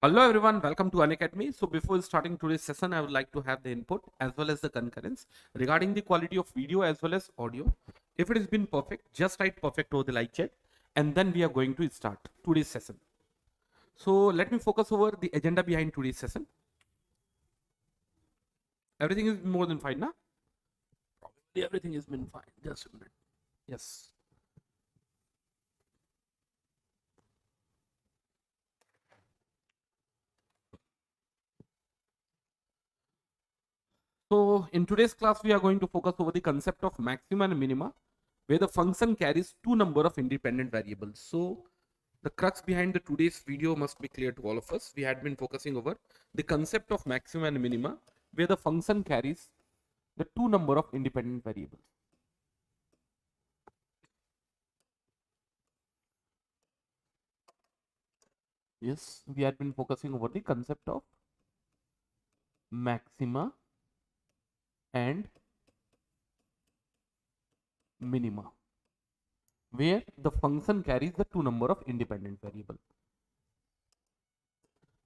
Hello everyone, welcome to Unacademy. So before starting today's session, I would like to have the input as well as the concurrence regarding the quality of video as well as audio. If it has been perfect, just write perfect over the like chat and then we are going to start today's session. So let me focus over the agenda behind today's session. Everything is more than fine now? Probably everything has been fine. Just a minute. Yes. So in today's class, we are going to focus over the concept of maxima and minima, where the function carries two number of independent variables. So the crux behind the today's video must be clear to all of us. We had been focusing over the concept of maxima and minima, where the function carries the two number of independent variables. Yes, we had been focusing over the concept of maxima and minima, where the function carries the two number of independent variables.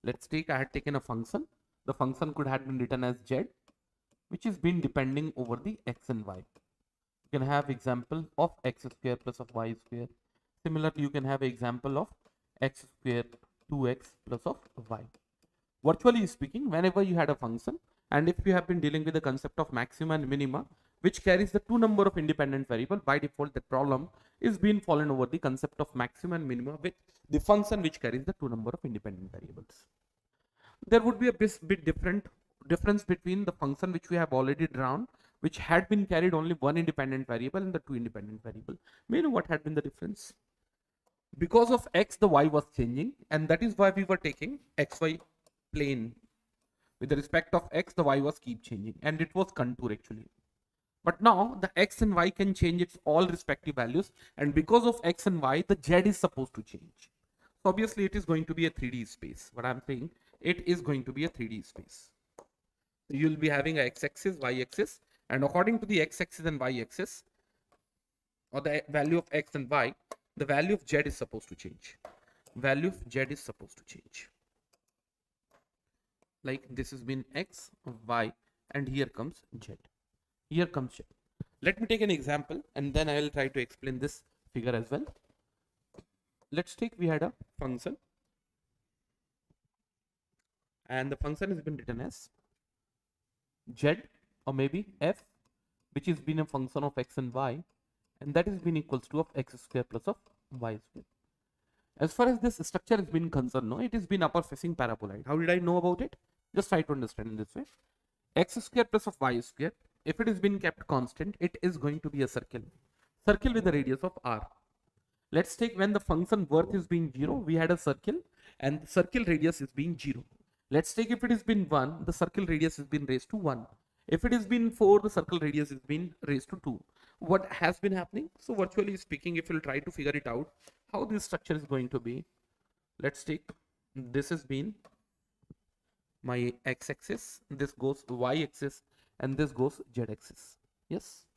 Let's take, I had taken a function. The function could have been written as z, which is been depending over the x and y. You can have example of x square plus of y square. Similarly, you can have example of x square 2x plus of y. Virtually speaking, whenever you had a function, and if you have been dealing with the concept of maxima and minima, which carries the two number of independent variable, by default the problem is being fallen over the concept of maxima and minima with the function which carries the two number of independent variables. There would be a bit difference between the function which we have already drawn, which had been carried only one independent variable and the two independent variable. May you know what had been the difference? Because of x, the y was changing, and that is why we were taking xy plane. With the respect of x, the y was keep changing, and it was contour actually. But now the x and y can change its all respective values, and because of x and y, the z is supposed to change. So obviously it is going to be a 3D space. What I'm saying, it is going to be a 3D space. So you'll be having a x-axis, y-axis, and according to the x-axis and y-axis, or the value of x and y, the value of z is supposed to change. Value of z is supposed to change. Like this has been x, y, and here comes z. Here comes z. Let me take an example and then I will try to explain this figure as well. Let's take, we had a function and the function has been written as z or maybe f, which has been a function of x and y, and that is been equals to of x square plus of y square. As far as this structure has been concerned, no, it has been upper facing paraboloid. How did I know about it? Just try to understand in this way. X square plus of y square, if it has been kept constant, it is going to be a circle. Circle with a radius of r. Let's take when the function worth is being 0, we had a circle and the circle radius is being 0. Let's take if it has been 1, the circle radius has been raised to 1. If it has been 4, the circle radius has been raised to 2. What has been happening? So virtually speaking, if you'll try to figure it out, how this structure is going to be, let's take, this has been my x-axis, this goes y-axis, and this goes z-axis. Yes.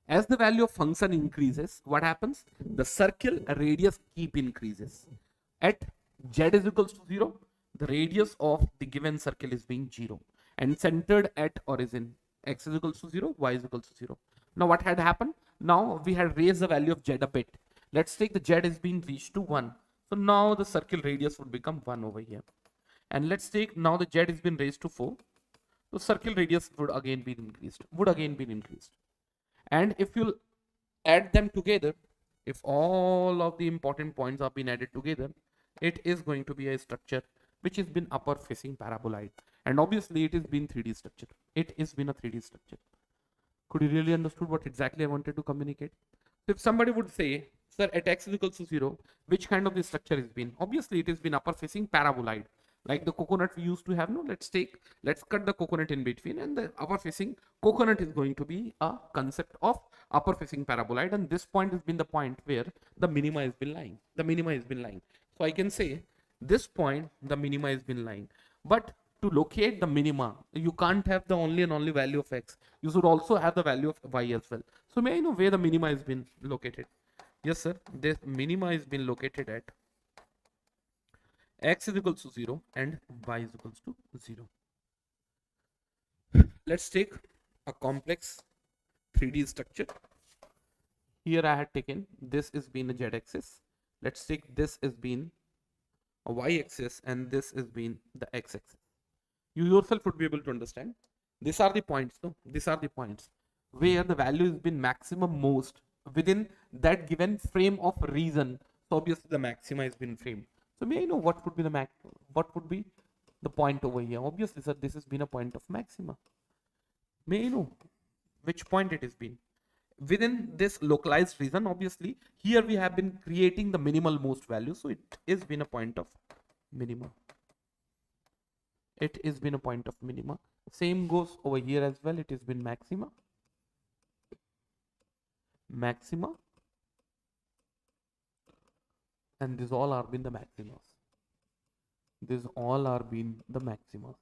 As the value of function increases, what happens? The circle radius keep increases. At z is equals to 0, the radius of the given circle is being 0 and centered at origin. X is equals to 0, y is equals to 0. Now what had happened? Now we had raised the value of z a bit. Let's take the z is being reached to 1. So now the circle radius would become 1 over here. And let's take now the z has been raised to 4. So circle radius would again be increased. And if you add them together, if all of the important points are being added together, it is going to be a structure which has been upper facing paraboloid. And obviously it has been 3D structure. It has been a 3D structure. Could you really understood what exactly I wanted to communicate? So if somebody would say, sir, at x is equals to 0, which kind of the structure has been? Obviously it has been upper facing paraboloid. Like the coconut we used to have, no, let's cut the coconut in between, and the upper facing coconut is going to be a concept of upper facing paraboloid, and this point has been the point where the minima has been lying. So I can say this point, the minima has been lying. But to locate the minima, you can't have the only and only value of x. You should also have the value of y as well. So may I know where the minima has been located? Yes, sir. This minima has been located at x is equals to 0 and y is equals to 0. Let's take a complex 3D structure. Here I had taken this is being a z-axis. Let's take this as being a y-axis and this is being the x-axis. You yourself would be able to understand. These are the points, no? These are the points where the value has been maximum most within that given frame of reason. So obviously the maxima has been framed. So may I know what would be the what would be the point over here? Obviously, sir, this has been a point of maxima. May I know which point it has been? Within this localized region, obviously, here we have been creating the minimal most value. So it has been a point of minima. It has been a point of minima. Same goes over here as well. It has been maxima. Maxima. And these all are been the maximas. These all are been the maximas.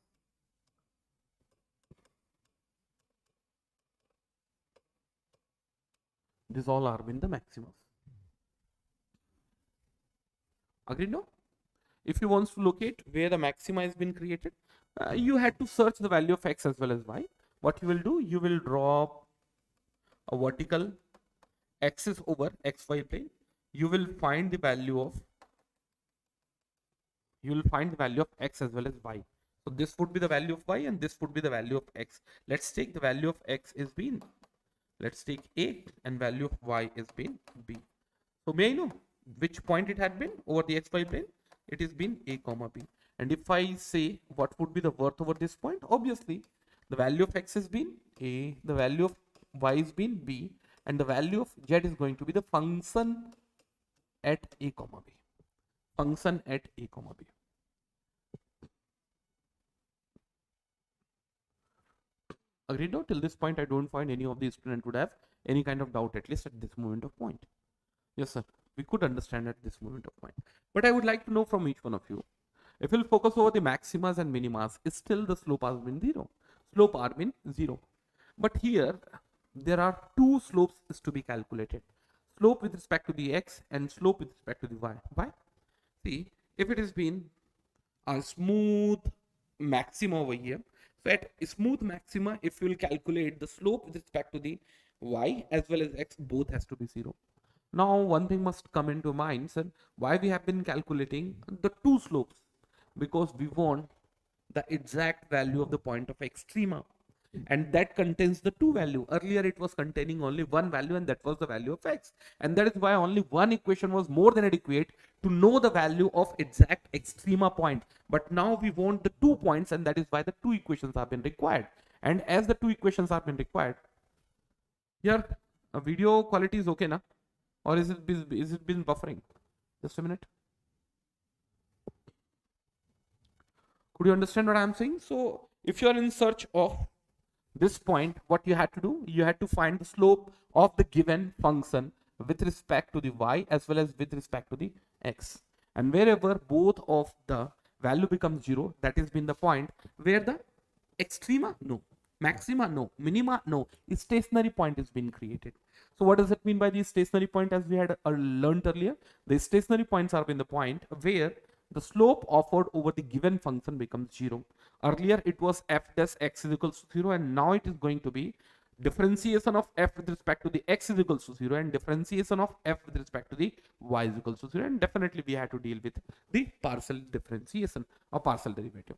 These all are been the maximas. Agreed, no? If you want to locate where the maxima has been created, you had to search the value of x as well as y. What you will do, you will draw a vertical axis over xy plane. You will find the value of x as well as y. So this would be the value of y and this would be the value of x. Let's take the value of x is being, let's take a, and value of y is being b. So may I know which point it had been over the xy plane? It is been a comma b. And if I say what would be the worth over this point, obviously the value of x has been a, the value of y is been b, and the value of z is going to be the function at a comma b. Function at a comma b. Agreed? No? Till this point, I don't find any of the student would have any kind of doubt, at least at this moment of point. Yes, sir. We could understand at this moment of point. But I would like to know from each one of you. If we'll focus over the maximas and minimas, still the slope has been 0. Slope are been 0. But here, there are two slopes is to be calculated. Slope with respect to the x and slope with respect to the y. Why? See, if it has been a smooth maxima over here, so at smooth maxima, if you will calculate the slope with respect to the y as well as x, both has to be 0. Now, one thing must come into mind, sir, why we have been calculating the two slopes? Because we want the exact value of the point of extrema, and that contains the two value. Earlier it was containing only one value, and that was the value of x, and that is why only one equation was more than adequate to know the value of exact extrema point. But now we want the 2 points, and that is why the two equations have been required. And as the two equations have been required, here video quality is okay na, or is it been buffering? Just a minute. Could you understand what I am saying? So if you are in search of this point, what you had to do, you had to find the slope of the given function with respect to the y as well as with respect to the x. And wherever both of the value becomes 0, that has been the point where the extrema, no, maxima, no, minima, no, a stationary point is being created. So what does it mean by the stationary point? As we had learned earlier, the stationary points are in the point where the slope offered over the given function becomes 0. Earlier it was f dash x is equals to 0, and now it is going to be differentiation of f with respect to the x is equals to 0 and differentiation of f with respect to the y is equals to 0, and definitely we had to deal with the partial differentiation or partial derivative.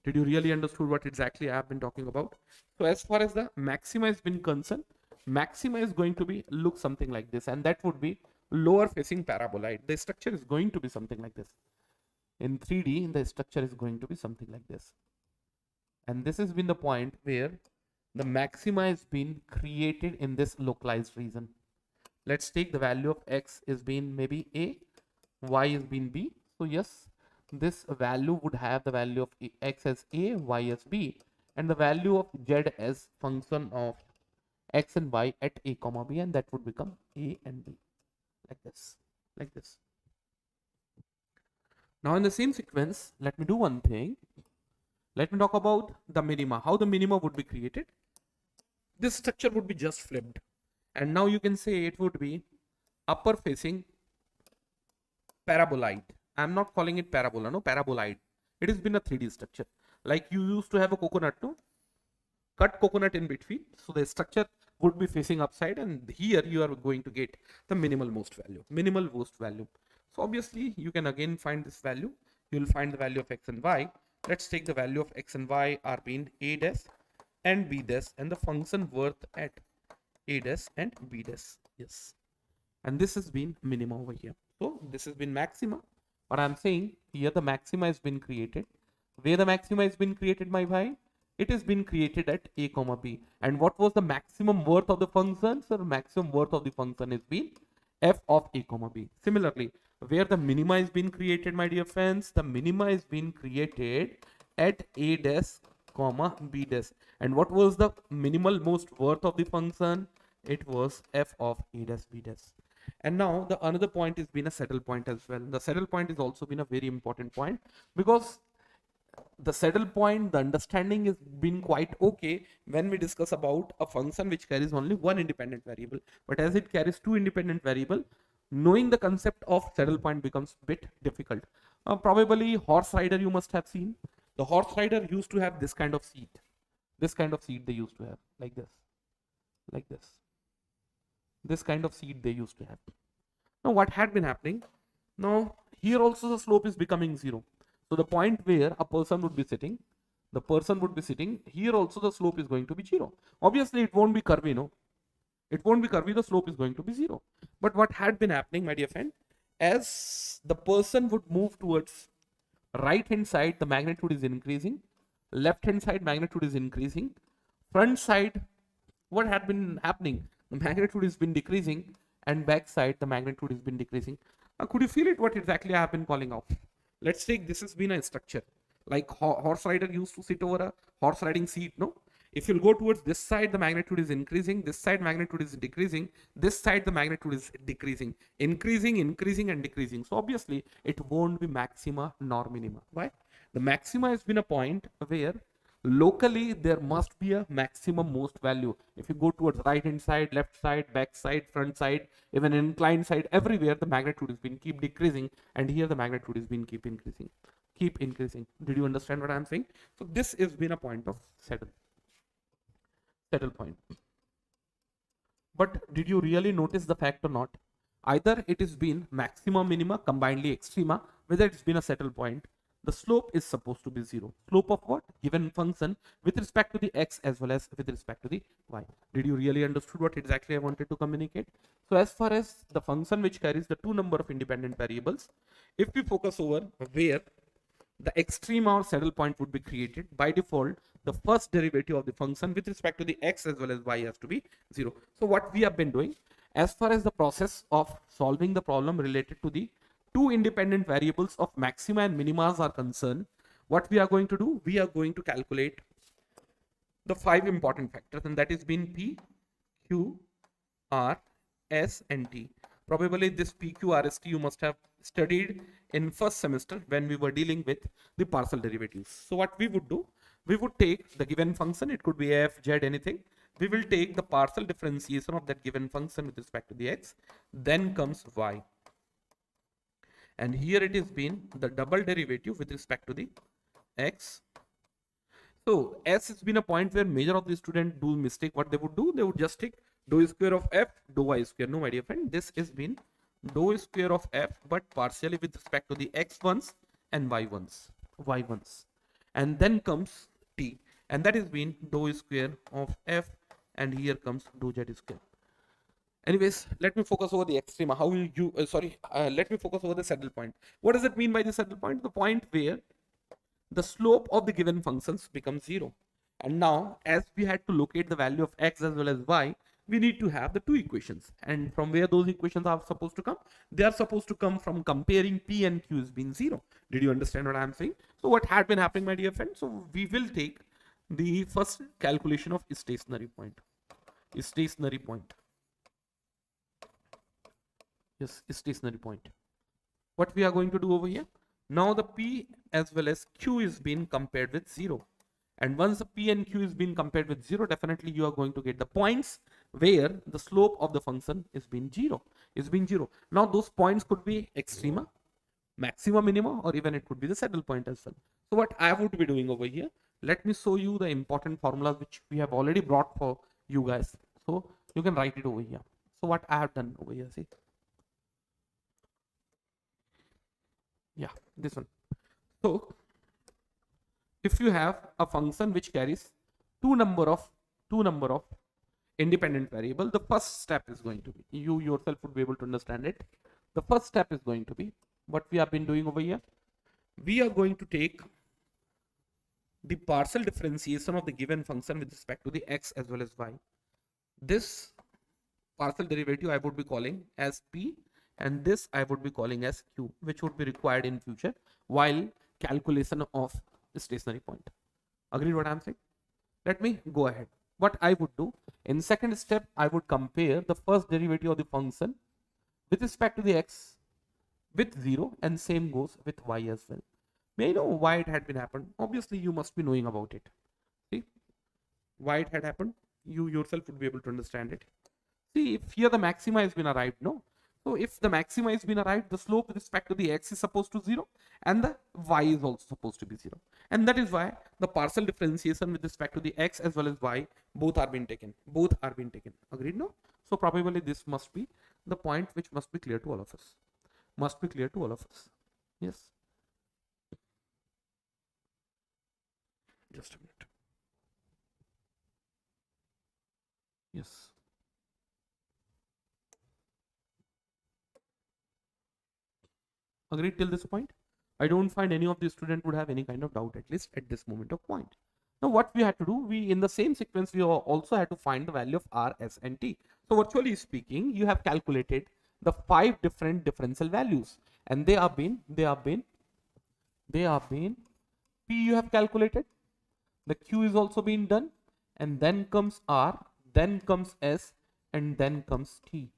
Did you really understood what exactly I have been talking about? So as far as the maxima has been concerned, maxima is going to be look something like this, and that would be lower facing paraboloid. The structure is going to be something like this. In 3D, the structure is going to be something like this. And this has been the point where the maxima has been created in this localized region. Let's take the value of x is being maybe a, y is being b. So yes, this value would have the value of x as a, y as b, and the value of z as function of x and y at a comma b, and that would become a and b, like this, like this. Now in the same sequence, let me do one thing. Let me talk about the minima, how the minima would be created. This structure would be just flipped, and now you can say it would be upper facing paraboloid. I'm not calling it parabola, no, paraboloid. It has been a 3D structure. Like you used to have a coconut, no? Cut coconut in between. So the structure would be facing upside, and here you are going to get the minimal most value. Minimal most value. So obviously you can again find this value. You will find the value of x and y. Let's take the value of x and y are being a dash and b dash, and the function worth at a dash and b dash. Yes. And this has been minima over here. So this has been maxima. What I'm saying here, the maxima has been created. Where the maxima has been created, my bhai? It has been created at a comma b. And what was the maximum worth of the function? So the maximum worth of the function is been f of a comma b. Similarly, where the minima is been created, my dear friends, the minima is been created at a dash comma b dash. And what was the minimal most worth of the function? It was f of a dash b dash. And now the another point is been a saddle point as well. The saddle point is also been a very important point, because the saddle point, the understanding is been quite okay when we discuss about a function which carries only one independent variable. But as it carries two independent variable, knowing the concept of saddle point becomes bit difficult. Probably horse rider you must have seen. The horse rider used to have this kind of seat. This kind of seat they used to have, like this, like this. This kind of seat they used to have. Now what had been happening? Now here also the slope is becoming 0. So the point where a person would be sitting, the person would be sitting, here also the slope is going to be 0. Obviously it won't be curvy, no? It won't be curvy, the slope is going to be 0. But what had been happening, my dear friend, as the person would move towards right hand side, the magnitude is increasing, left hand side magnitude is increasing, front side, what had been happening? The magnitude has been decreasing, and back side the magnitude has been decreasing. Could you feel it? What exactly I have been calling out? Let's take this has been a structure. Like horse rider used to sit over a horse riding seat, no? If you'll go towards this side, the magnitude is increasing, this side magnitude is decreasing, this side the magnitude is decreasing, increasing, increasing, and decreasing. So obviously it won't be maxima nor minima. Why? The maxima has been a point where locally there must be a maximum most value. If you go towards right hand side, left side, back side, front side, even inclined side, everywhere the magnitude has been keep decreasing, and here the magnitude has been keep increasing. Did you understand what I'm saying? So this has been a point of saddle point. But did you really notice the fact or not? Either it has been maxima, minima, combinedly extrema, whether it's been a saddle point, the slope is supposed to be 0. Slope of what? Given function with respect to the x as well as with respect to the y. Did you really understood what exactly I wanted to communicate? So as far as the function which carries the two number of independent variables, if we focus over where the extrema or saddle point would be created, by default the first derivative of the function with respect to the x as well as y has to be 0. So what we have been doing, as far as the process of solving the problem related to the two independent variables of maxima and minimas are concerned, what we are going to do, we are going to calculate the 5 important factors, and that is been P, Q, R, S, and T. Probably this P, Q, R, S, T you must have studied in first semester when we were dealing with the partial derivatives. So what we would do, we would take the given function, it could be f, z, anything. We will take the partial differentiation of that given function with respect to the x, then comes y. And here it is been the double derivative with respect to the x. So s has been a point where major of the student do mistake. What they would do, they would just take dou square of f, dou y square. No, my dear friend, this has been dou square of f, but partially with respect to the x ones and y ones, and then comes t, and that is been dou square of f, and here comes dou z square. Anyways, let me focus over the extrema. How will you, let me focus over the saddle point. What does it mean by the saddle point? The point where the slope of the given functions becomes 0. And now, as we had to locate the value of x as well as y, we need to have the two equations. And from where those equations are supposed to come? They are supposed to come from comparing P and Q as being 0. Did you understand what I am saying? So what had been happening, my dear friend? So we will take the first calculation of stationary point. Stationary point. Yes, stationary point. What we are going to do over here? Now the P as well as Q is being compared with 0. And once the P and Q is being compared with 0, definitely you are going to get the points where the slope of the function is being 0. Now those points could be extrema, maxima, minima, or even it could be the saddle point as well. So what I would be doing over here, let me show you the important formulas which we have already brought for you guys. So you can write it over here. So what I have done over here, see. Yeah, this one. So if you have a function which carries two number of independent variable, the first step is going to be, you yourself would be able to understand it. The first step is going to be what we have been doing over here. We are going to take the partial differentiation of the given function with respect to the x as well as y. This partial derivative I would be calling as p, and this I would be calling as q, which would be required in future while calculation of the stationary point. Agreed what I'm saying? Let me go ahead. What I would do in second step, I would compare the first derivative of the function with respect to the x with 0, and same goes with y as well. May I know why it had been happened? Obviously you must be knowing about it. See why it had happened, you yourself would be able to understand it. See, if here the maxima has been arrived, no? So if the maxima has been arrived, the slope with respect to the x is supposed to 0 and the y is also supposed to be 0. And that is why the partial differentiation with respect to the x as well as y, both are being taken. Both are being taken. Agreed, no? So probably this must be the point which must be clear to all of us. Must be clear to all of us. Yes. Just a minute. Yes. Agreed till this point? I don't find any of the student would have any kind of doubt, at least at this moment of point. Now what we had to do, we in the same sequence, we also had to find the value of r, s and t. So virtually speaking, you have calculated the 5 different differential values, and they are been p you have calculated, the q is also being done, and then comes r, then comes s, and then comes t.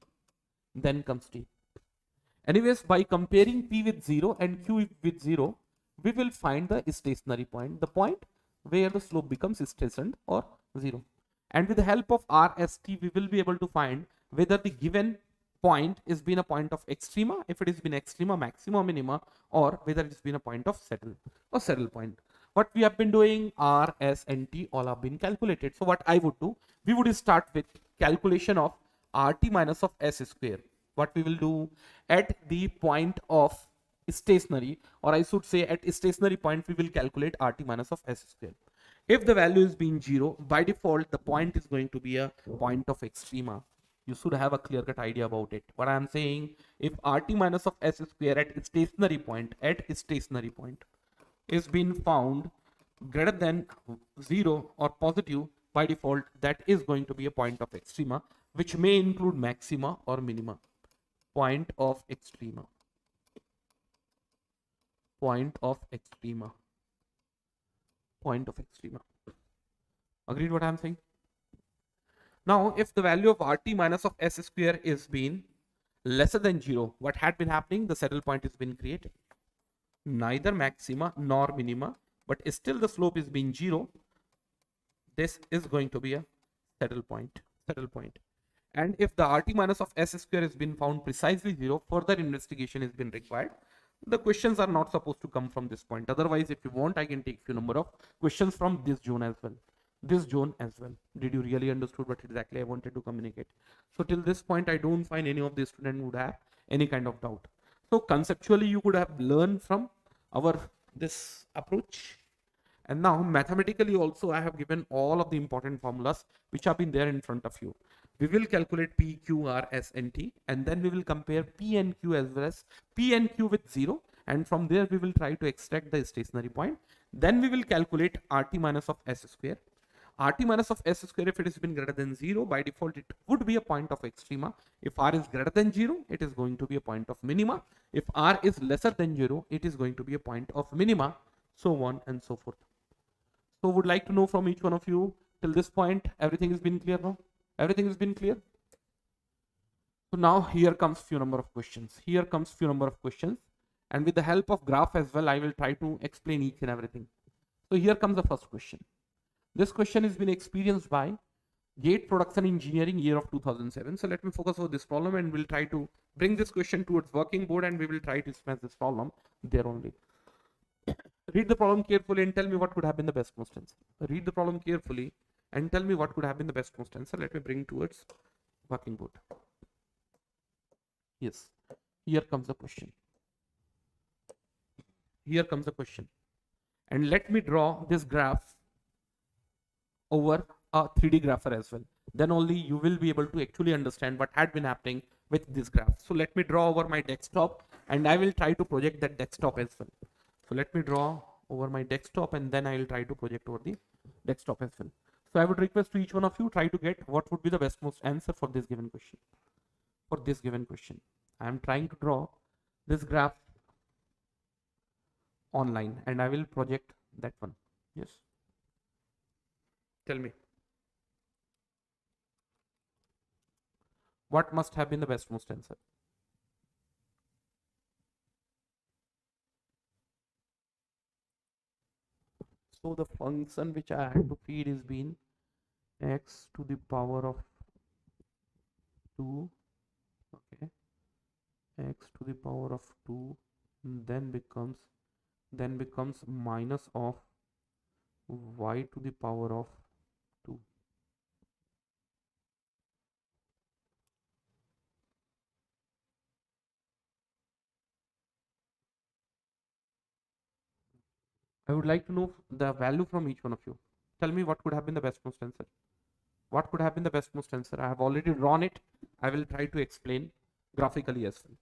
Anyways, by comparing p with 0 and q with 0, we will find the stationary point, the point where the slope becomes stationed or 0. And with the help of RST, we will be able to find whether the given point is been a point of extrema, if it has been extrema, maxima, minima, or whether it has been a point of saddle point. What we have been doing, R, S, and T all have been calculated. So what I would do, we would start with calculation of RT minus of S square. What we will do at the point of stationary, or I should say at stationary point, we will calculate RT minus of S square. If the value is being 0, by default, the point is going to be a point of extrema. You should have a clear-cut idea about it. What I am saying, if RT minus of S square at stationary point is being found greater than 0 or positive, by default, that is going to be a point of extrema, which may include maxima or minima. Point of extrema. Agreed what I am saying? Now, if the value of RT minus of S square is been lesser than 0, what had been happening? The saddle point has been created. Neither maxima nor minima, but still the slope is being 0. This is going to be a saddle point. And if the RT minus of S square has been found precisely 0, further investigation has been required. The questions are not supposed to come from this point. Otherwise, if you want, I can take few number of questions from this zone as well. Did you really understood what exactly I wanted to communicate? So till this point, I don't find any of the student would have any kind of doubt. So conceptually, you could have learned from this approach. And now mathematically also, I have given all of the important formulas which have been there in front of you. We will calculate P, Q, R, S, and T, and then we will compare P and Q as well as P and Q with 0, and from there we will try to extract the stationary point. Then we will calculate RT minus of S square. RT minus of S square, if it has been greater than 0, by default it would be a point of extrema. If R is greater than 0, it is going to be a point of minima. If R is lesser than 0, it is going to be a point of minima, so on and so forth. So would like to know from each one of you, till this point, everything has been clear now? Everything has been clear? So now here comes few number of questions. And with the help of graph as well, I will try to explain each and everything. So here comes the first question. This question has been experienced by Gate Production Engineering, year of 2007. So let me focus on this problem and we'll try to bring this question towards working board and we will try to smash this problem there only. Read the problem carefully and tell me what could have been the best most answer. Read the problem carefully and tell me what could have been the best most answer. Let me bring towards working board. Yes, here comes the question. Here comes the question. And let me draw this graph over a 3D grapher as well. Then only you will be able to actually understand what had been happening with this graph. So let me draw over my desktop and I will try to project that desktop as well. So let me draw over my desktop and then I will try to project over the desktop as well. So I would request to each one of you try to get what would be the best most answer for this given question. For this given question, I am trying to draw this graph online and I will project that one. Yes. Tell me. What must have been the best most answer? So the function which I had to feed is been x to the power of 2, okay, x to the power of 2 then becomes minus of y to the power of 2. I would like to know the value from each one of you. Tell me what could have been the best most answer. What could have been the best most answer? I have already drawn it. I will try to explain graphically as well.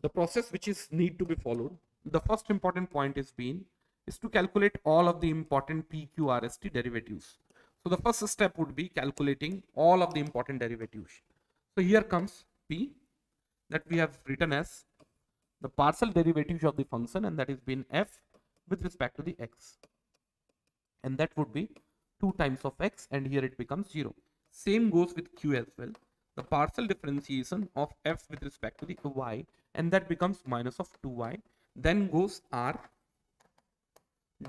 The process which is need to be followed. The first important point is to calculate all of the important PQRST derivatives. So the first step would be calculating all of the important derivatives. So here comes P that we have written as the partial derivative of the function, and that is been f with respect to the x, and that would be 2 times of x, and here it becomes 0. Same goes with q as well, the partial differentiation of f with respect to the y, and that becomes minus of 2y. Then goes r,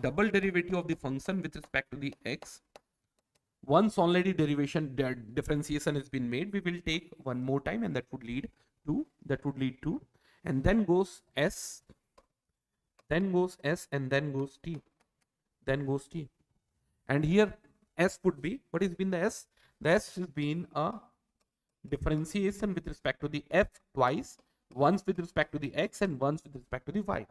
double derivative of the function with respect to the x. Once already differentiation has been made, we will take one more time, and that would lead to, and then goes s, and then goes t, and here s would be, what has been the s? The s has been a differentiation with respect to the f twice, once with respect to the x and once with respect to the y.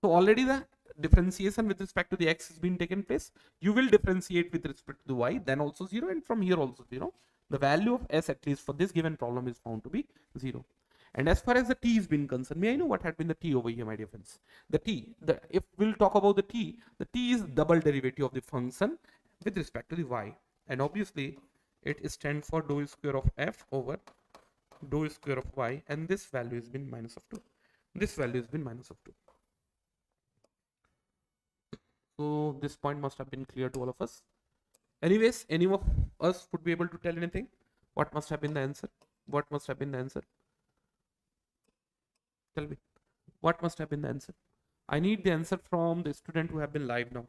So already the differentiation with respect to the x has been taken place. You will differentiate with respect to the y, then also 0, and from here also 0. The value of s, at least for this given problem, is found to be 0. And as far as the t is been concerned, may I know what had been the t over here, my dear friends? The t, if we'll talk about the t is double derivative of the function with respect to the y. And obviously, it stands for dou square of f over dou square of y, and this value has been minus of 2. This value has been minus of 2. So this point must have been clear to all of us. Anyways, any of us would be able to tell anything? What must have been the answer? What must have been the answer? Tell me. What must have been the answer? I need the answer from the student who have been live now.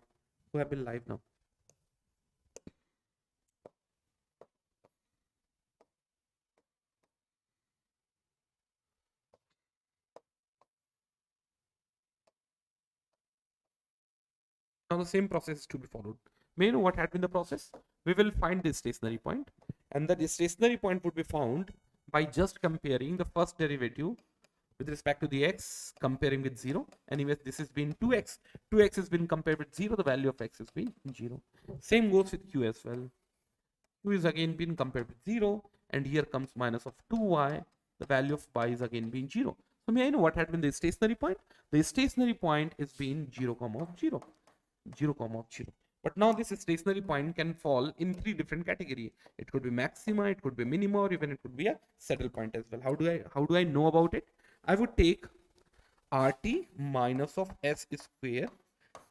Now the same process is to be followed. May you know what had been the process? We will find the stationary point, and the stationary point would be found by just comparing the first derivative with respect to the x, comparing with 0. Anyways, this has been 2x. 2x has been compared with 0. The value of x has been 0. Same goes with q as well. Q is again been compared with 0, and here comes minus of 2y. The value of y is again being 0. So may I know what had been the stationary point? The stationary point is being 0, 0. But now this stationary point can fall in 3 different categories. It could be maxima, it could be minima, or even it could be a saddle point as well. How do I know about it? I would take RT minus of s square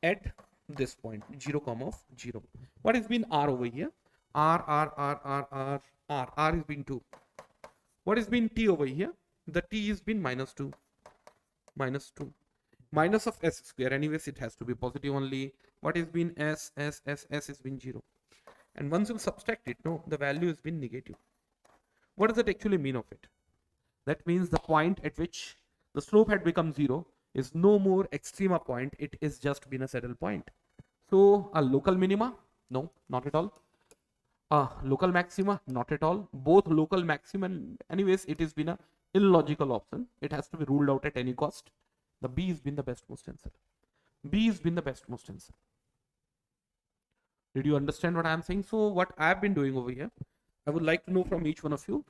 at this point, 0, 0. What has been R over here? R has been 2. What has been T over here? The T has been minus 2. Minus of s square, anyways it has to be positive only. What has been s has been 0, and once you subtract it, no, the value has been negative. What does that actually mean of it? That means the point at which the slope had become 0 is no more extrema point. It is just been a saddle point. So a local minima? No, not at all. Local maxima? Not at all. Both local maxima, anyways, it has been a illogical option. It has to be ruled out at any cost. The B has been the best most answer. B has been the best most answer. Did you understand what I am saying? So what I have been doing over here, I would like to know from each one of you.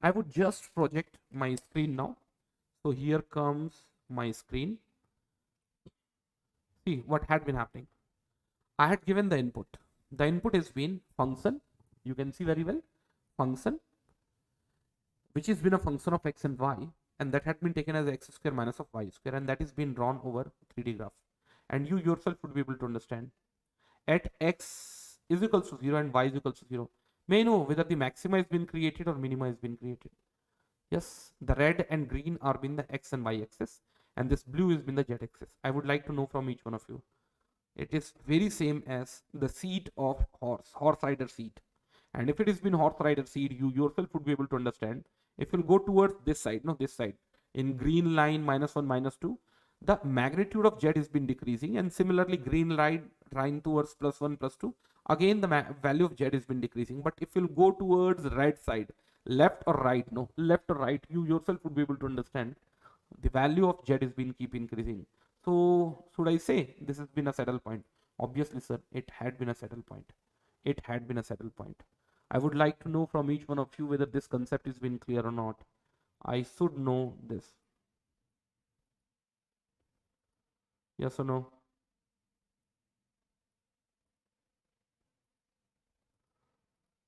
I would just project my screen now. So here comes my screen. See what had been happening. I had given the input. The input has been function. You can see very well. Function, which has been a function of x and y. And that had been taken as x square minus of y square. And that is been drawn over 3D graph. And you yourself would be able to understand. At x is equals to 0 and y is equals to 0. May I know whether the maxima has been created or minima has been created? Yes, the red and green are been the x and y axis, and this blue is been the z axis. I would like to know from each one of you. It is very same as the seat of horse rider seat. And if it has been horse rider seat, you yourself would be able to understand. If you'll go towards this side, no, this side, in green line -1, -2, the magnitude of z has been decreasing, and similarly green line towards +1, +2, again the value of z has been decreasing. But if you'll go towards right side, left or right, no, left or right, you yourself would be able to understand the value of z has been keep increasing. So should I say this has been a saddle point? Obviously, sir, it had been a saddle point. It had been a saddle point. I would like to know from each one of you whether this concept has been clear or not. I should know this. Yes or no?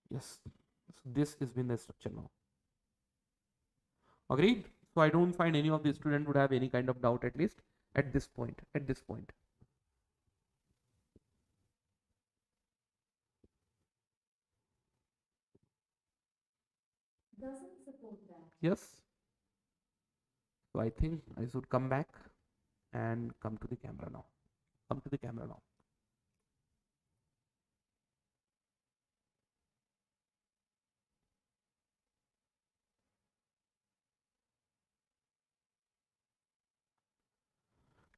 Yes. So this has been the structure now. Agreed? So I don't find any of the student would have any kind of doubt, at least at this point. At this point. Doesn't support that. Yes. So I think I should come back and come to the camera now. Come to the camera now.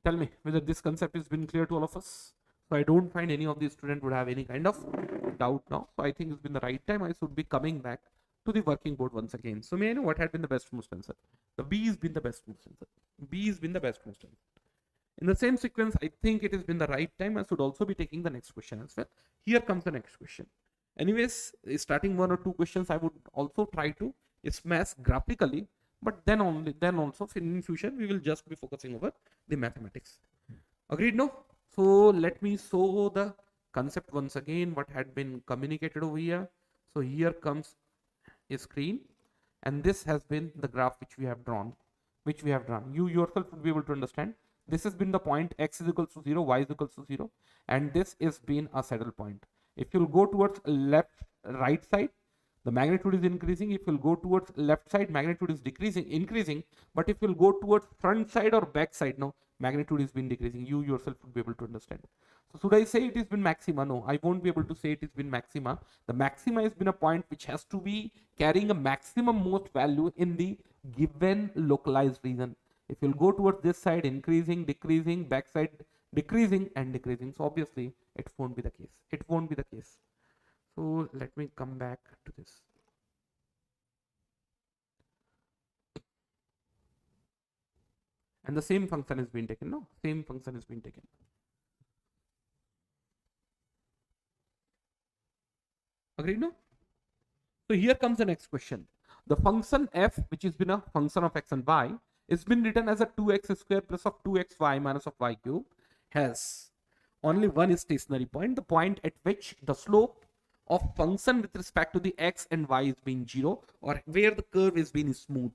Tell me whether this concept has been clear to all of us. So I don't find any of the student would have any kind of doubt now. So I think it's been the right time I should be coming back to the working board once again. So may I know what had been the best most answer? The B has been the best most answer. B has been the best most answer. In the same sequence, I think it has been the right time. I should also be taking the next question as well. Here comes the next question. Anyways, starting 1 or 2 questions, I would also try to smash graphically, but then also in future we will just be focusing over the mathematics. Agreed? No? So let me show the concept once again. What had been communicated over here. So here comes a screen, and this has been the graph which we have drawn. You yourself will be able to understand. This has been the point x is equals to 0, y is equals to 0, and this is been a saddle point. If you'll go towards right side, the magnitude is increasing. If you'll go towards left side, magnitude is increasing. But if you'll go towards front side or back side, no, magnitude is been decreasing. You yourself would be able to understand. So should I say it has been maxima? No, I won't be able to say it has been maxima. The maxima has been a point which has to be carrying a maximum most value in the given localized region. If you'll go towards this side, increasing, decreasing, back side, decreasing and decreasing. So obviously it won't be the case. It won't be the case. So let me come back to this. And the same function is being taken. No, same function is being taken. Agreed? No? So here comes the next question. The function f, which has been a function of x and y, it's been written as a 2x square plus of 2xy minus of y cube, has only one stationary point, the point at which the slope of function with respect to the x and y is being 0, or where the curve is being smooth.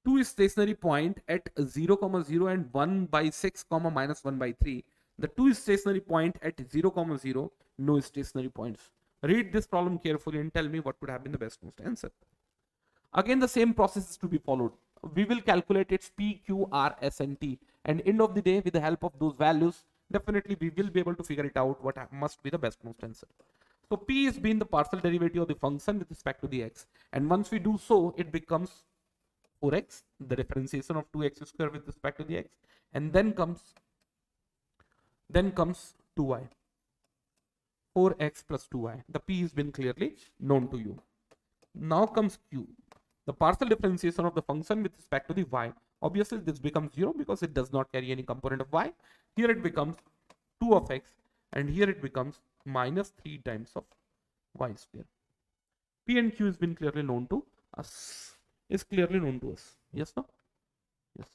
Two stationary point at 0, 0 and 1 by 6, minus 1 by 3. The two stationary point at 0, 0, no stationary points. Read this problem carefully and tell me what would have been the best most answer. Again, the same process is to be followed. We will calculate its P, Q, R, S, and T. And end of the day, with the help of those values, definitely we will be able to figure it out what must be the best most answer. So p is being the partial derivative of the function with respect to the x. And once we do so, it becomes 4x, the differentiation of 2x square with respect to the x. And then comes 2y. 4x plus 2y. The p has been clearly known to you. Now comes q. The partial differentiation of the function with respect to the y. Obviously, this becomes 0 because it does not carry any component of y. Here it becomes 2 of x, and here it becomes minus 3 times of y square. P and q has been clearly known to us. Is clearly known to us. Yes, no? Yes.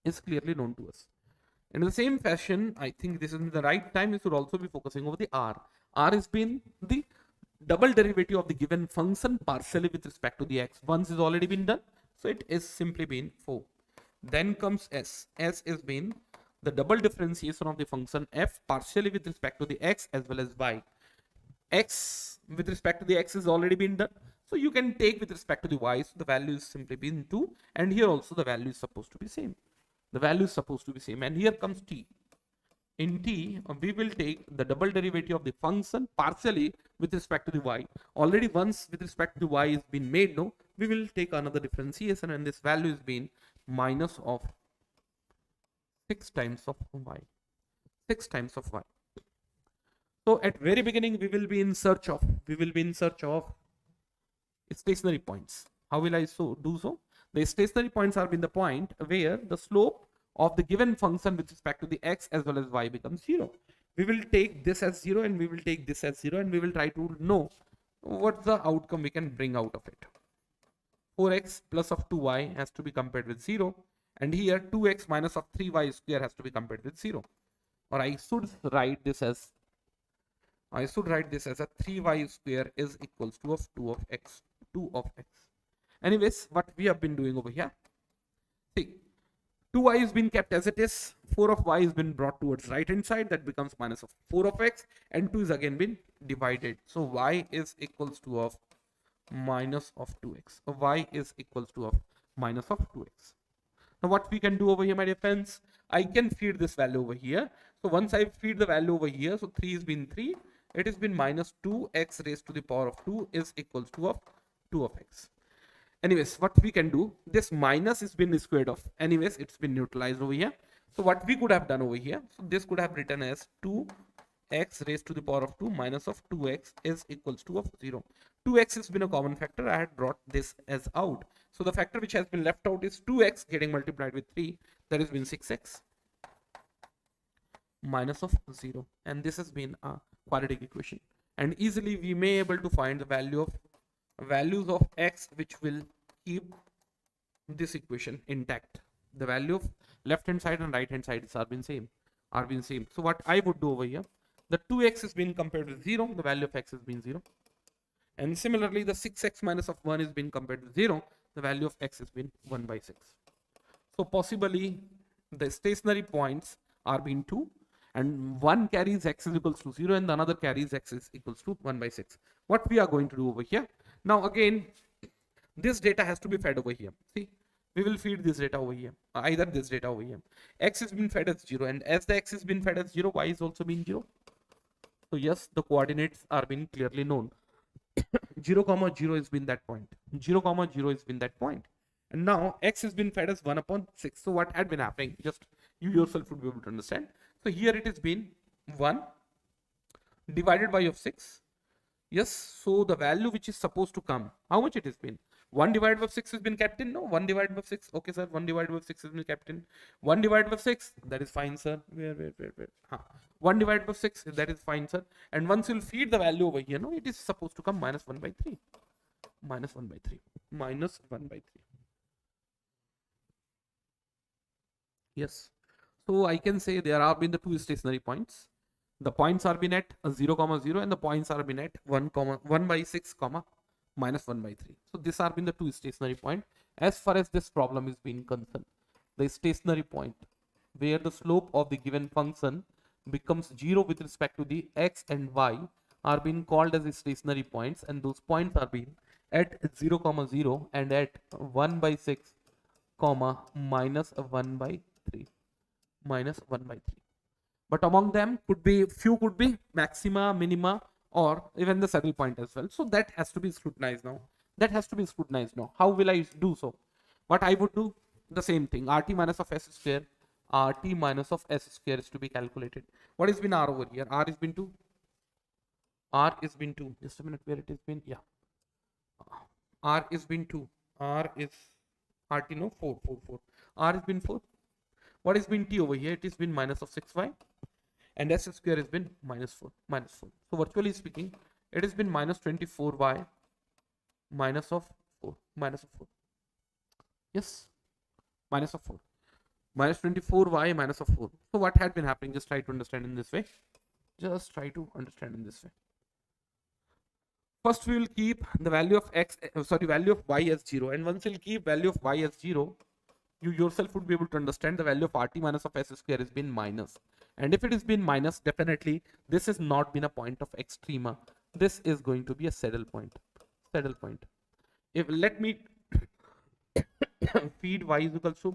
Is clearly known to us. In the same fashion, I think this is the right time we should also be focusing over the r. R has been the double derivative of the given function partially with respect to the x. Once is already been done, so it is simply been 4. Then comes s. S is been the double differentiation of the function f partially with respect to the x as well as y. X with respect to the x is already been done, so you can take with respect to the y. So the value is simply been 2, and here also the value is supposed to be same. The value is supposed to be same, and here comes t. In t, we will take the double derivative of the function partially with respect to the y. Already once with respect to the y is been made, no, we will take another differentiation, and this value is been minus of 6 times of y. 6 times of y. So at very beginning, we will be in search of stationary points. How will I do so? The stationary points are in the point where the slope of the given function with respect to the x as well as y becomes 0. We will take this as 0 and we will take this as 0, and we will try to know what's the outcome we can bring out of it. 4x plus of 2y has to be compared with 0, and here 2x minus of 3y square has to be compared with 0. Or I should write this as a 3y square is equals to of 2 of x. Anyways, what we have been doing over here, see, 2y has been kept as it is, 4 of y has been brought towards right hand side, that becomes minus of 4 of x, and 2 is again been divided. So y is equals to of minus of 2x. So y is equals to of minus of 2x. Now what we can do over here, my dear friends, I can feed this value over here. So once I feed the value over here, so 3 has been 3, it has been minus 2x raised to the power of 2 is equals to of 2 of x. Anyways, what we can do, this minus has been squared off. Anyways, it's been neutralized over here. So what we could have done over here, so this could have written as 2x raised to the power of 2 minus of 2x is equals to of 0. 2x has been a common factor. I had brought this as out. So the factor which has been left out is 2x getting multiplied with 3. That has been 6x minus of 0. And this has been a quadratic equation. And easily we may able to find the values of x which will keep this equation intact. The value of left hand side and right hand side are been same. So what I would do over here, the 2x has been compared with 0, the value of x has been 0. And similarly, the 6x minus of 1 is been compared with 0, the value of x has been 1 by 6. So possibly the stationary points are being 2, and one carries x is equals to 0 and the another carries x is equals to 1 by 6. What we are going to do over here, now again, this data has to be fed over here. See, we will feed this data over here, either this data over here. X has been fed as 0, and as the x has been fed as 0, y is also been 0. So yes, the coordinates are being clearly known. 0, 0 has been that point. 0, 0 has been that point. And now x has been fed as 1 upon 6. So what had been happening? Just you yourself would be able to understand. So here it has been 1 divided by of 6. Yes, so the value which is supposed to come, how much it has been? 1 divided by 6 has been kept in? No, 1 divided by 6. Okay, sir, 1 divided by 6 has been kept in. 1 divided by 6, that is fine, sir. Where? 1 divided by 6, that is fine, sir. And once you'll feed the value over here, no, it is supposed to come minus 1 by 3. Minus 1 by 3. Minus 1 by 3. Yes. So I can say there have been the two stationary points. The points are been at 0, 0, and the points are been at 1 by 6, minus 1 by 3. So these are been the two stationary point. As far as this problem is being concerned, the stationary point where the slope of the given function becomes 0 with respect to the x and y are being called as the stationary points, and those points are being at 0, 0 and at 1 by 6, minus 1 by 3. Minus 1 by 3. But among them few could be maxima, minima, or even the saddle point as well. So that has to be scrutinized now. That has to be scrutinized now. How will I do so? What I would do, the same thing. RT minus of S square, RT minus of S square is to be calculated. What has been R over here? R has been 2. R is been 2. Just a minute, where it has been? Yeah. R is been 2. R is RT, no, 4, 4, 4. R has been 4. What has been T over here? It has been minus of 6y. And S square has been minus 4. Minus 4. So virtually speaking, it has been minus 24y minus of 4. Minus of 4. Yes. Minus of 4. Minus 24y minus of 4. So what had been happening? Just try to understand in this way. Just try to understand in this way. First we will keep the value of value of y as 0, and once we'll keep value of y as 0, you yourself would be able to understand the value of RT minus of S square has been minus. And if it has been minus, definitely this has not been a point of extrema. This is going to be a saddle point. Saddle point. If let me feed y is equal to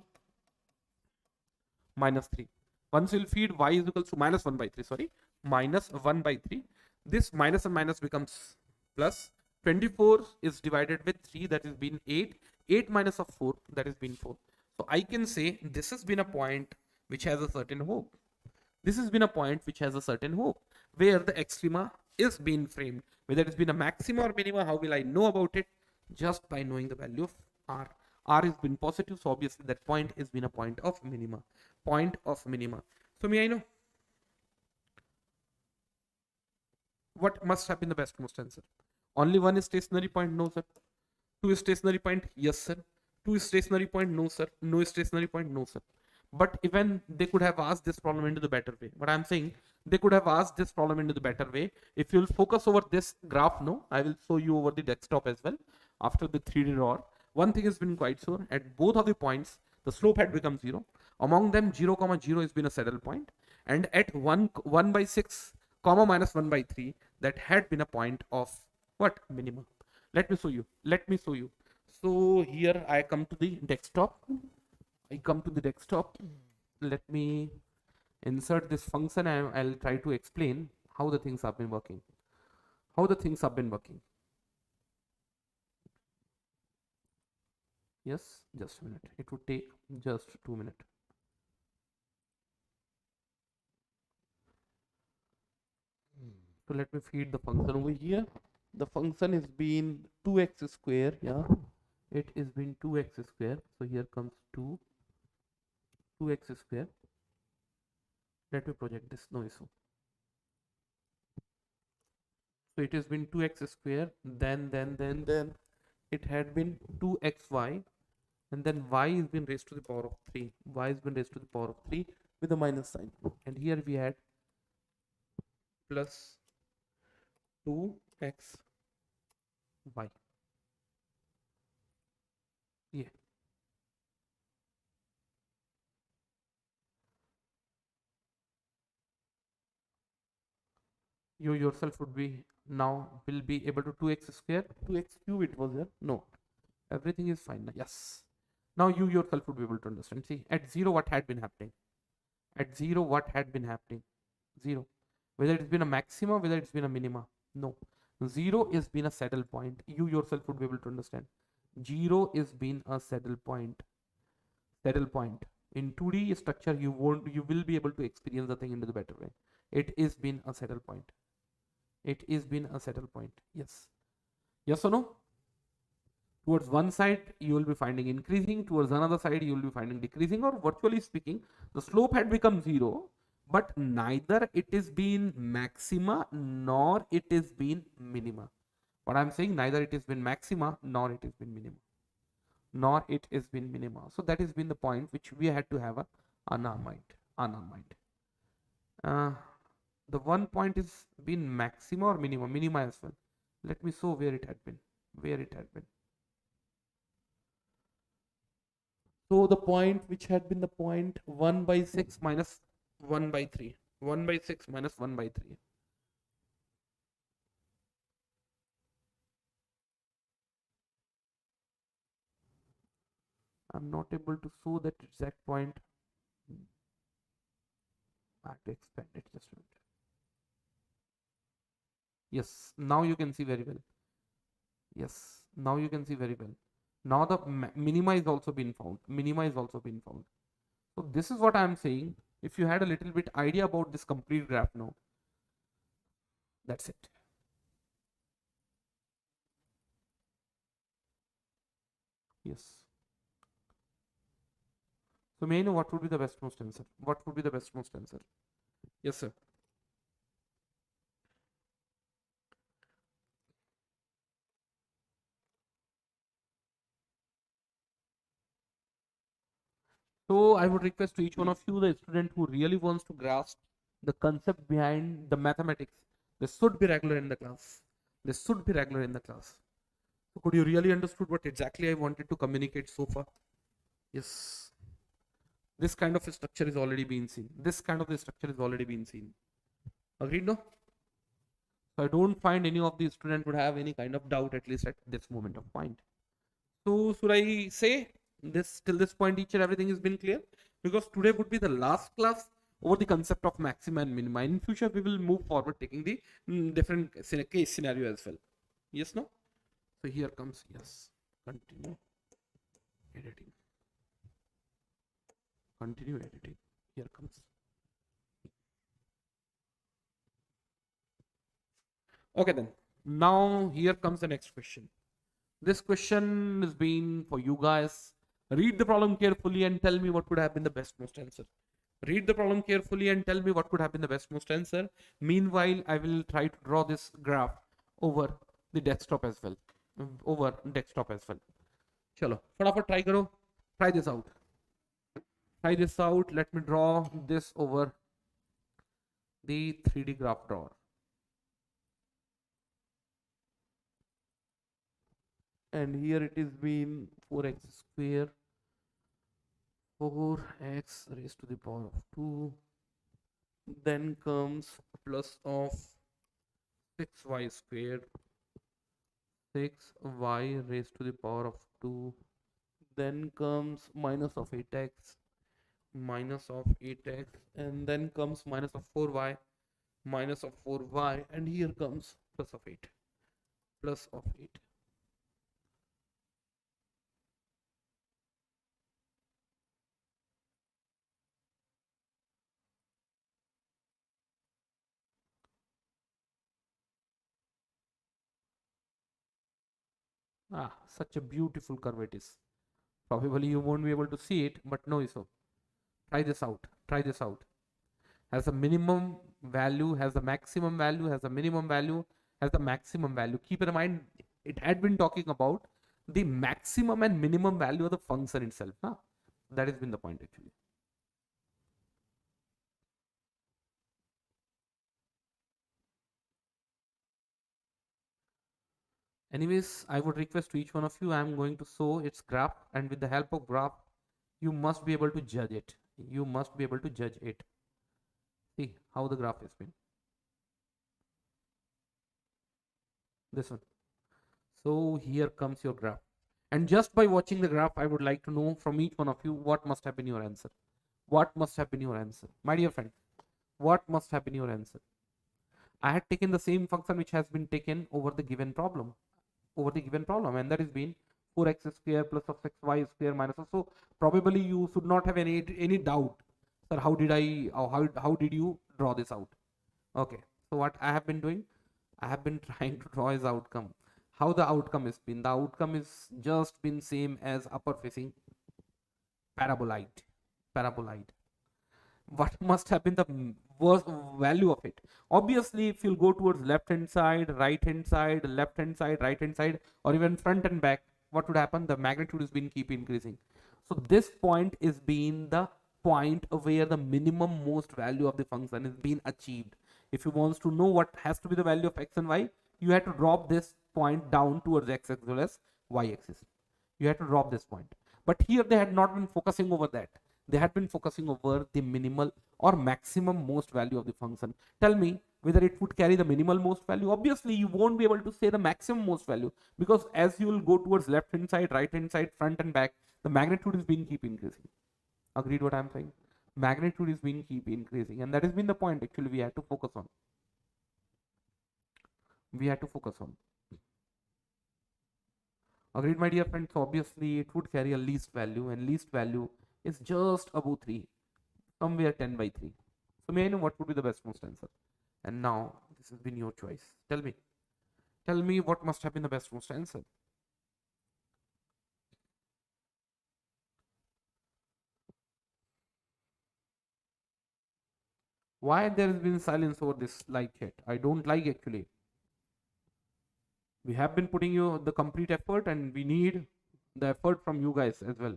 minus 3. Once we'll feed y is equal to minus 1 by 3, sorry, minus 1 by 3. This minus and minus becomes plus. 24 is divided with 3, that is been 8. 8 minus of 4, that is been 4. So I can say this has been a point which has a certain hope. This has been a point which has a certain hope, where the extrema is being framed. Whether it's been a maxima or minima, how will I know about it? Just by knowing the value of R. R has been positive, so obviously that point has been a point of minima. Point of minima. So may I know what must have been the bestmost answer? Only one is stationary point? No, sir. 2 is stationary point? Yes, sir. 2 is stationary point? No, sir. No is stationary point? No, sir. But even they could have asked this problem into the better way. But I'm saying they could have asked this problem into the better way. If you'll focus over this graph, no, I will show you over the desktop as well after the 3D drawer. One thing has been quite sure, at both of the points, the slope had become 0. Among them, 0, 0 has been a saddle point. And at 1 by 6, comma minus 1 by 3, that had been a point of what? Minimum. Let me show you. Let me show you. So here I come to the desktop. Let me insert this function and I'll try to explain how the things have been working. Yes, just a minute. It would take just 2 minutes. So let me feed the function over here. The function is been 2x square. Yeah, it is been 2x square. So here comes 2x square. Let me project this, no issue. So it has been 2x square, then it had been 2xy, and then y has been raised to the power of 3. Y has been raised to the power of 3 with a minus sign. And here we had plus 2xy. Yeah. You yourself would be now will be able to 2x square, 2x cube it was here. No, everything is fine. Yes. Now you yourself would be able to understand. See, at 0, what had been happening? At 0, what had been happening? 0. Whether it's been a maxima, whether it's been a minima. No. 0 is been a saddle point. You yourself would be able to understand. 0 is been a saddle point. Saddle point. In 2D structure, you will be able to experience the thing into the better way. It is been a saddle point. It is been a saddle point. Yes. Yes or no? Towards one side, you will be finding increasing. Towards another side, you will be finding decreasing. Or virtually speaking, the slope had become 0. But neither it is been maxima nor it is been minima. What I'm saying, neither it has been maxima nor it has been minima. Nor it has been minima. So that has been the point which we had to have on our mind. The one point is been maxima or minima. Minima as well. Let me show where it had been. So the point which had been the point 1 by 6 minus 1 by 3. 1 by 6 minus 1 by 3. I'm not able to show that exact point. I have to expand it just a minute. Yes, now you can see very well. Yes, now you can see very well. Now the minima is also been found. Minima is also been found. So this is what I am saying. If you had a little bit idea about this complete graph now, that's it. Yes. So may I know what would be the bestmost answer? What would be the bestmost answer? Yes, sir. So I would request to each one of you, the student who really wants to grasp the concept behind the mathematics, they should be regular in the class. They should be regular in the class. So could you really understood what exactly I wanted to communicate so far? Yes. This kind of a structure is already being seen. This kind of a structure is already being seen. Agreed, no? So I don't find any of the student would have any kind of doubt, at least at this moment of point. So should I say this till this point each and everything has been clear? Because today would be the last class over the concept of maxima and minima. In future, we will move forward taking the different case scenario as well. Yes, no? So here comes, yes, continue editing. Continue editing. Here comes. Okay then. Now here comes the next question. This question is being for you guys. Read the problem carefully and tell me what could have been the best most answer. Read the problem carefully and tell me what could have been the best most answer. Meanwhile, I will try to draw this graph over the desktop as well. Over desktop as well. Chalo, फटाफट try करो. Try this out. Try this out. Let me draw this over the 3D graph drawer. And here it is being 4x square, 4x raised to the power of 2, then comes plus of 6y squared, 6y raised to the power of 2, then comes minus of 8x, minus of 8x, and then comes minus of 4y, minus of 4y, and here comes plus of 8, plus of 8. Ah, such a beautiful curve it is. Probably you won't be able to see it, but no issue. Try this out. Try this out. Has a minimum value, has a maximum value, has a minimum value, has the maximum value. Keep in mind, it had been talking about the maximum and minimum value of the function itself. Huh? That has been the point actually. Anyways, I would request to each one of you, I am going to show its graph, and with the help of graph, you must be able to judge it. You must be able to judge it. See how the graph has been. This one. So here comes your graph. And just by watching the graph, I would like to know from each one of you what must have been your answer. What must have been your answer? My dear friend, what must have been your answer? I had taken the same function which has been taken over the given problem. And that has been 4x square plus of 6y square minus. So probably you should not have any doubt. Sir, how did I, how did you draw this out? Okay. So what I have been doing? I have been trying to draw his outcome. How the outcome has been? The outcome is just been same as upper facing parabolite. Parabolite. What must have been the worst value of it? Obviously, if you'll go towards left hand side, right hand side, left hand side, right hand side, or even front and back, what would happen? The magnitude is been keep increasing. So this point is being the point where the minimum most value of the function is being achieved. If you want to know what has to be the value of x and y, you have to drop this point down towards x as well as y axis. You have to drop this point. But here they had not been focusing over that. They had been focusing over the minimal or maximum most value of the function. Tell me whether it would carry the minimal most value. Obviously, you won't be able to say the maximum most value, because as you will go towards left hand side, right hand side, front and back, the magnitude is being keep increasing. Agreed what I'm saying? Magnitude is being keep increasing, and that has been the point actually we had to focus on. we had to focus on. Agreed, my dear friends? Obviously, it would carry a least value, and least value is just above 3, somewhere 10 by 3. So, may I know what would be the best most answer? And now, this has been your choice. Tell me. Tell me what must have been the best most answer. Why there has been silence over this live chat? I don't like actually. We have been putting you the complete effort, and we need the effort from you guys as well.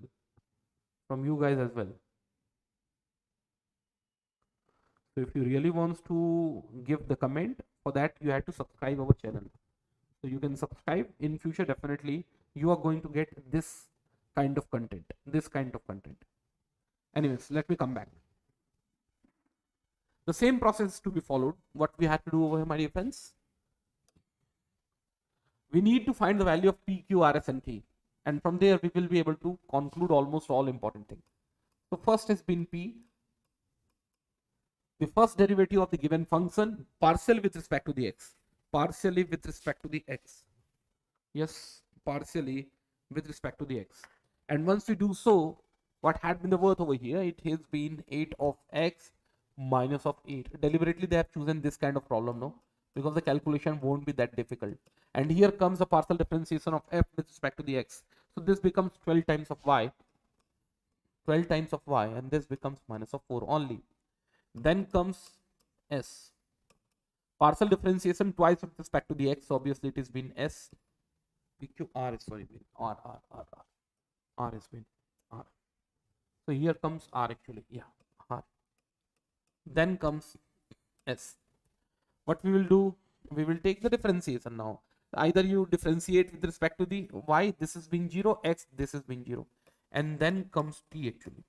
From you guys as well. So if you really wants to give the comment, for that you have to subscribe our channel. So you can subscribe. In future, definitely you are going to get this kind of content. This kind of content. Anyways, let me come back. The same process to be followed. What we had to do over here, my dear friends. We need to find the value of P, Q, R, S, and T. And from there, we will be able to conclude almost all important things. So first has been P. The first derivative of the given function, partial with respect to the x. Partially with respect to the x. Yes, partially with respect to the x. And once we do so, what had been the worth over here? It has been 8 of x minus of 8. Deliberately, they have chosen this kind of problem, no? Because the calculation won't be that difficult. And here comes a partial differentiation of f with respect to the x. So this becomes 12 times of y. 12 times of y, and this becomes minus of 4 only. Then comes s. Partial differentiation twice with respect to the x. So obviously, it has been s. PQ, R is sorry, R, R, R, R. R has been R. So here comes R actually. Yeah, R. Then comes S. What we will do, we will take the differentiation now. Either you differentiate with respect to the y, this is being 0, x, this is being 0. And then comes t actually.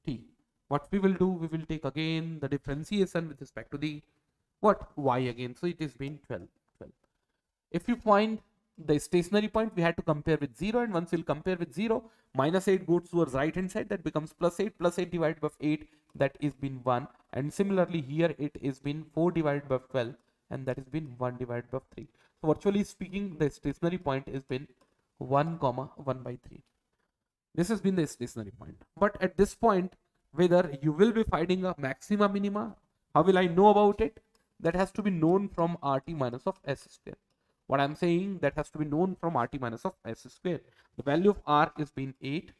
T. What we will do, we will take again the differentiation with respect to the what? Y again. So it is being 12. 12. If you find the stationary point, we had to compare with 0, and once we'll compare with 0, minus 8 goes towards right hand side, that becomes plus 8. Plus 8 divided by 8, that is been 1. And similarly here it is been 4 divided by 12, and that is been 1 divided by 3. So virtually speaking, the stationary point is been 1 comma 1 by 3. This has been the stationary point. But at this point, whether you will be finding a maxima minima, how will I know about it? That has to be known from RT minus of S square. What I'm saying, that has to be known from RT minus of S square. The value of R is being 8,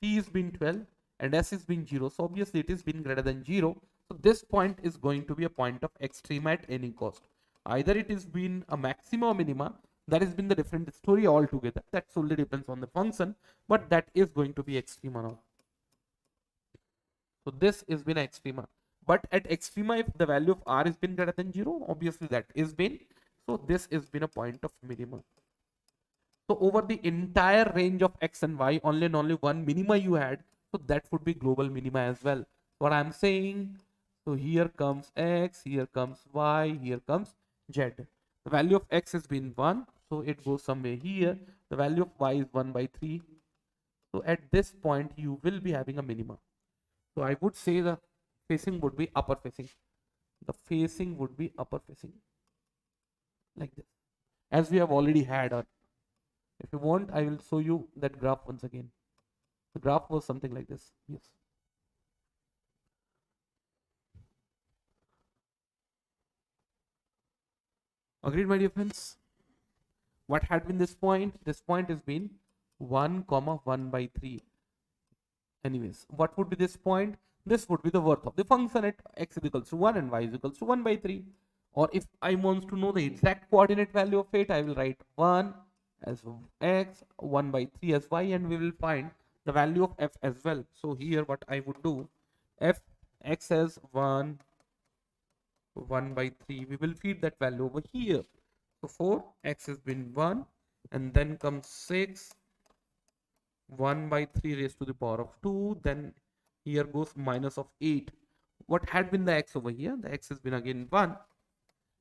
T is being 12, and S is being 0. So obviously it is being greater than 0. So this point is going to be a point of extrema at any cost. Either it is been a maxima or minima, that has been the different story altogether. That solely depends on the function, but that is going to be extrema now. So this is been extrema. But at extrema, if the value of R is been greater than 0, obviously that is been. So this has been a point of minima. So over the entire range of x and y, only and only one minima you had. So that would be global minima as well. What I'm saying, so here comes x, here comes y, here comes z. The value of x has been 1. So it goes somewhere here. The value of y is 1 by 3. So at this point, you will be having a minima. So I would say the facing would be upper facing. The facing would be upper facing. Like this. As we have already had. Or if you want, I will show you that graph once again. The graph was something like this. Yes. Agreed, my dear friends? What had been this point? This point has been 1 comma 1 by 3. Anyways, what would be this point? This would be the worth of the function at x is equals to 1 and y is equals to 1 by 3. Or if I want to know the exact coordinate value of it, I will write 1 as x, 1 by 3 as y, and we will find the value of f as well. So here what I would do, f x as 1 by 3, we will feed that value over here. So 4, x has been 1, and then comes 6, 1 by 3 raised to the power of 2, then here goes minus of 8. What had been the x over here? The x has been again 1,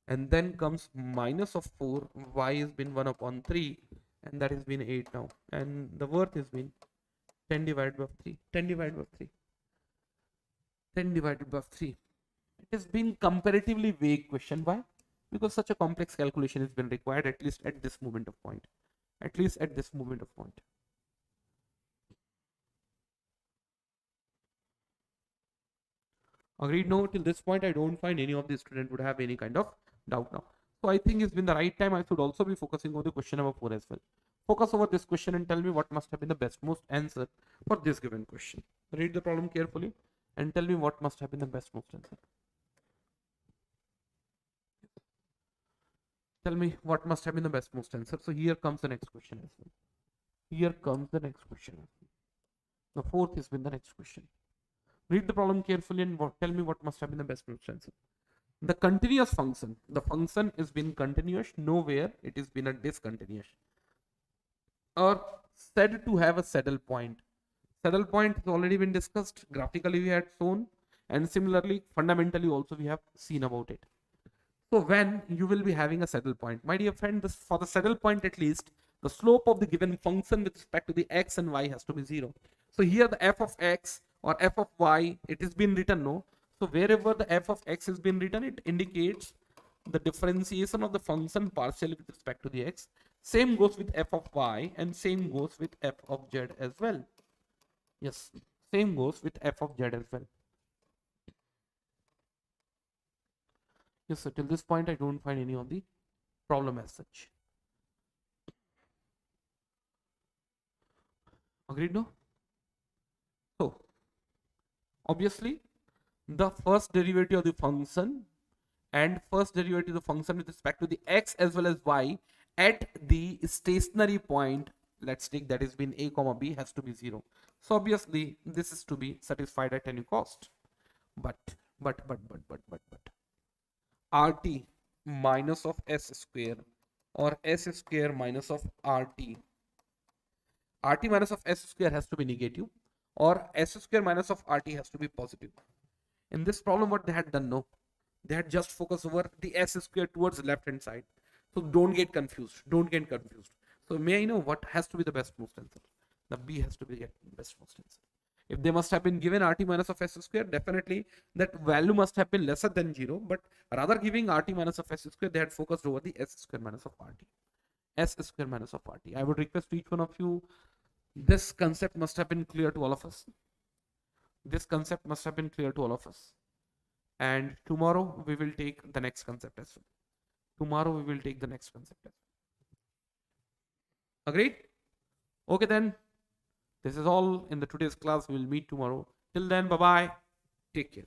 and then comes minus of 4, y has been 1 upon 3, and that has been 8 now, and the worth has been 10 divided by 3, 10 divided by 3, 10 divided by 3. It has been comparatively vague question. Why? because such a complex calculation has been required, at least at this moment of point. At least at this moment of point. Agreed? No, till this point, I don't find any of the student would have any kind of doubt now. So I think it's been the right time. I should also be focusing on the question number 4 as well. Focus over this question and tell me what must have been the best most answer for this given question. Read the problem carefully and tell me what must have been the best most answer. Tell me what must have been the best most answer. So here comes the next question as well. Here comes the next question as well. The fourth has been the next question. Read the problem carefully and tell me what must have been the best most answer. The continuous function. The function has been continuous. Nowhere it has been a discontinuous. Or said to have a saddle point. Saddle point has already been discussed. Graphically we had shown. And similarly, fundamentally also we have seen about it. So when you will be having a saddle point, my dear friend, this, for the saddle point at least, the slope of the given function with respect to the x and y has to be 0. So here the f of x or f of y, it has been written, no? So wherever the f of x has been written, it indicates the differentiation of the function partially with respect to the x. Same goes with f of y and same goes with f of z as well. Yes, same goes with f of z as well. Yes, so till this point, I don't find any of the problem as such. Agreed, no? So, obviously, the first derivative of the function and first derivative of the function with respect to the x as well as y at the stationary point, let's take that has been a comma b, has to be 0. So obviously, this is to be satisfied at any cost. But rt minus of s square or s square minus of rt minus of s square has to be negative or s square minus of rt has to be positive. In this problem, what they had done, no, they had just focused over the s square towards the left hand side. So don't get confused. So may I know what has to be the best most answer? The b has to be the best most answer. If they must have been given rt minus of s square, definitely that value must have been lesser than 0. But rather giving rt minus of s square, they had focused over the s square minus of rt. S square minus of rt. I would request each one of you, this concept must have been clear to all of us. And tomorrow we will take the next concept as well. Agreed? Okay then. This is all in the today's class. We will meet tomorrow. Till then, bye-bye. Take care.